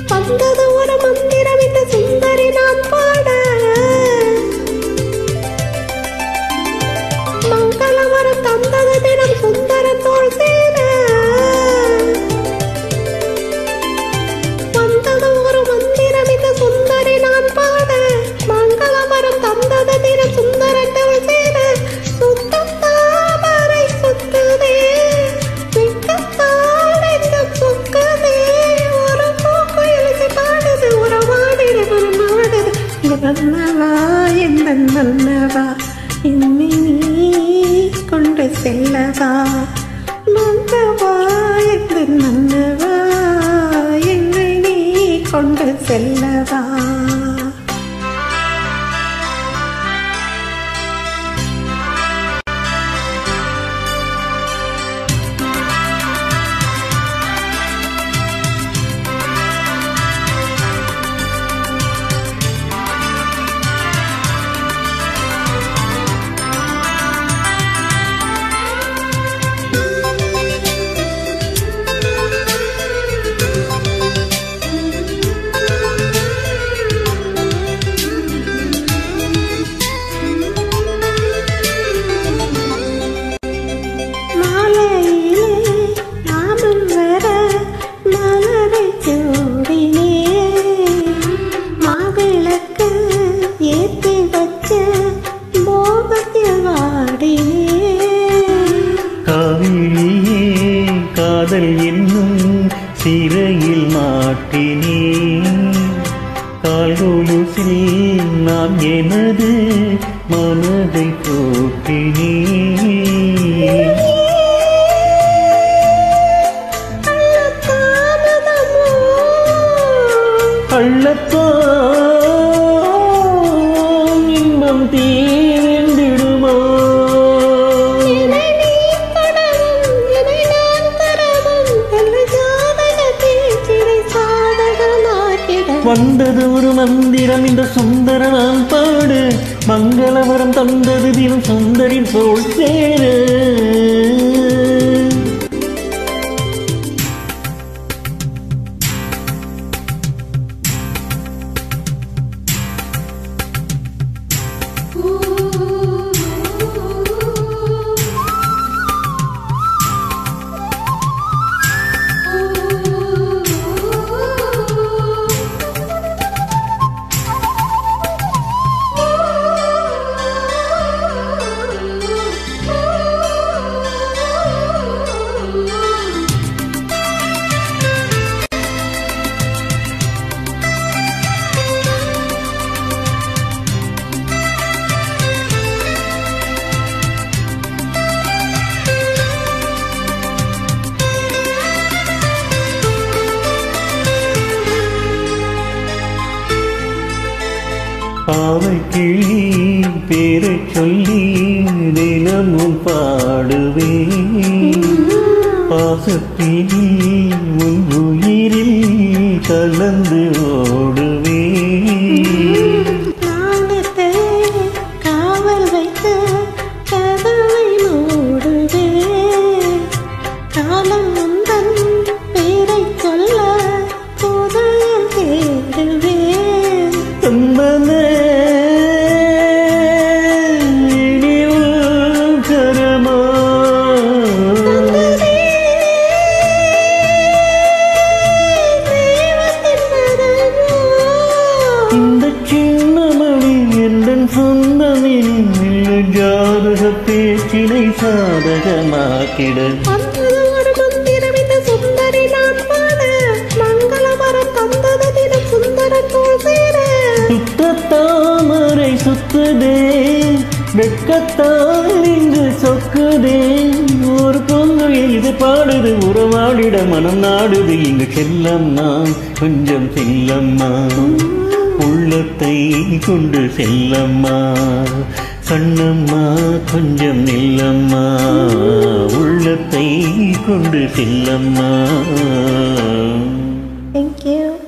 வந்தது ஒரு மந்திரம் இந்த சுந்தரி நான் பாட மங்களவரம் தந்தது தினம் சுந்தர தோள் சேர வந்தது ஒரு மந்திரம் இந்த சுந்தரி நான் பாட மங்களவரம் தந்தது தினம் சுந்தர தோள் சேர சுத்தம் தாமரை சுத்துதே விட்டத்தால் எங்கும் சொக்குதே ஒரு பூக்குயிலுக்கு பாடுது உறவாடிடு மனமாடுது நல்லவா எந்த நல்லவா என்னை நீ கொண்டு செல்லவா நல்லவா எந்த நல்லவா என்னை நீ கொண்டு செல்லவா காதல் என்னும் சிறையில் மாட்டினே கால்கொலுசில் நான் எனது மனதை போட்டினே அள்ளத்தான் இன்பம் தீர்ந்திடுமோ வந்தது ஒரு மந்திரம் இந்த சுந்தர நான் பாடு மங்களவரம் தந்தது தினம் சுந்தரின் தோள் சேர பாவைக்கிளி பேரைச் சொல்லி தினமும் பாடுவேன் பாசத்தினி உன் உயிரில் கலந்து ஓடுவேன் காவல் வைத்து கதவை மூடுவேன் காலம் முந்தன் பேரைச் சொல்ல புதையல் தேடுவேன் தந்தனே பேச்சினை சாதகமாக்கிட ஒரு மந்திரம் இந்த சுந்தரி நான் பாட மங்களவரம் தந்தது தினம் சுந்தர தோள் சேர சுத்த தாமரை சுத்துதே வெட்கத்தால் இங்கு சொக்குதே ஒரு பொங்கு இது பாடுது உறவாடிட மனம் நாடுது இங்கு செல்லம்மா கொஞ்சம் செல்லம்மா உள்ளத்தை கொண்டு செல்லம்மா கண்ணம்மா கொஞ்சம் நில்லம்மா, உள்ளத்தை கொண்டு செல்லம்மா. Thank you.